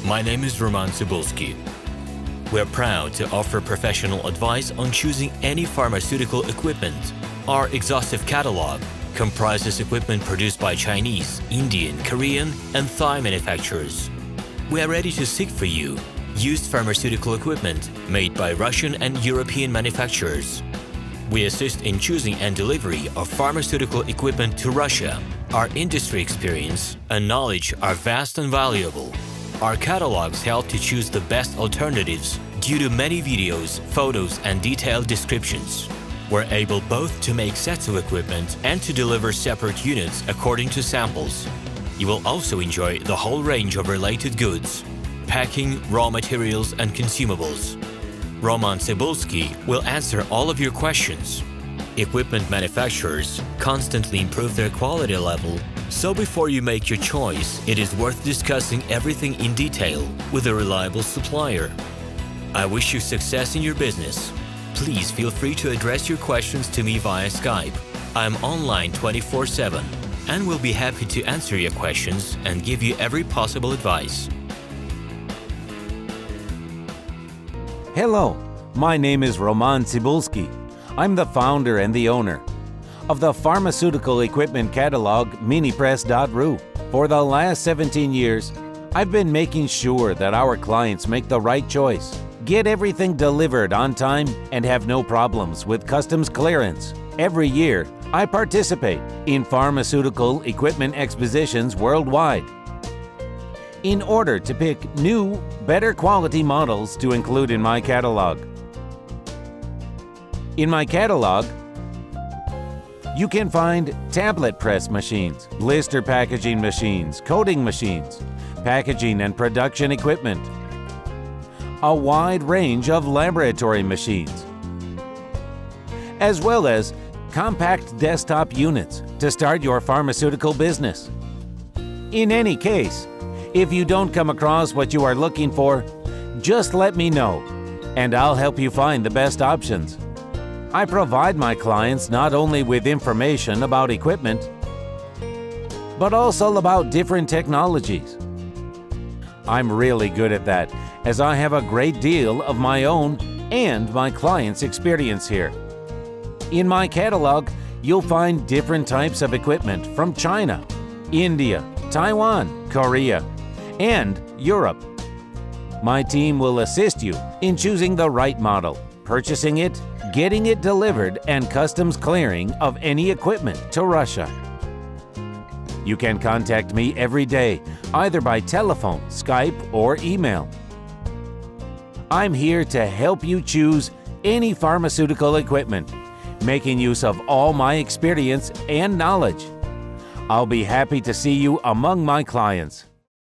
My name is RomanTsibulsky. We're proud to offer professional advice on choosing any pharmaceutical equipment. Our exhaustive catalog comprises equipment produced by Chinese, Indian, Korean, and Thai manufacturers. We are ready to seek for you used pharmaceutical equipment made by Russian and European manufacturers. We assist in choosing and delivery of pharmaceutical equipment to Russia. Our industry experience and knowledge are vast and valuable. Our catalogs help to choose the best alternatives due to many videos, photos, and detailed descriptions. We're able both to make sets of equipment and to deliver separate units according to samples. You will also enjoy the whole range of related goods, packing, raw materials, and consumables. RomanTsibulsky will answer all of your questions. Equipment manufacturers constantly improve their quality level, so before you make your choice, it is worth discussing everything in detail with a reliable supplier. I wish you success in your business. Please feel free to address your questions to me via Skype. I'm online 24/7 and will be happy to answer your questions and give you every possible advice. Hello, my name is RomanTsibulsky. I'm the founder and the owner of the pharmaceutical equipment catalog Minipress.ru. For the last 17 years, I've been making sure that our clients make the right choice, get everything delivered on time, and have no problems with customs clearance. Every year, I participate in pharmaceutical equipment expositions worldwide in order to pick new, better quality models to include in my catalog. In my catalog, you can find tablet press machines, blister packaging machines, coating machines, packaging and production equipment, a wide range of laboratory machines, as well as compact desktop units to start your pharmaceutical business. In any case, if you don't come across what you are looking for, just let me know, and I'll help you find the best options. I provide my clients not only with information about equipment, but also about different technologies. I'm really good at that, as I have a great deal of my own and my clients' experience here. In my catalog, you'll find different types of equipment from China, India, Taiwan, Korea, and Europe. My team will assist you in choosing the right model, purchasing it, getting it delivered, and customs clearing of any equipment to Russia. You can contact me every day, either by telephone, Skype, or email. I'm here to help you choose any pharmaceutical equipment, making use of all my experience and knowledge. I'll be happy to see you among my clients.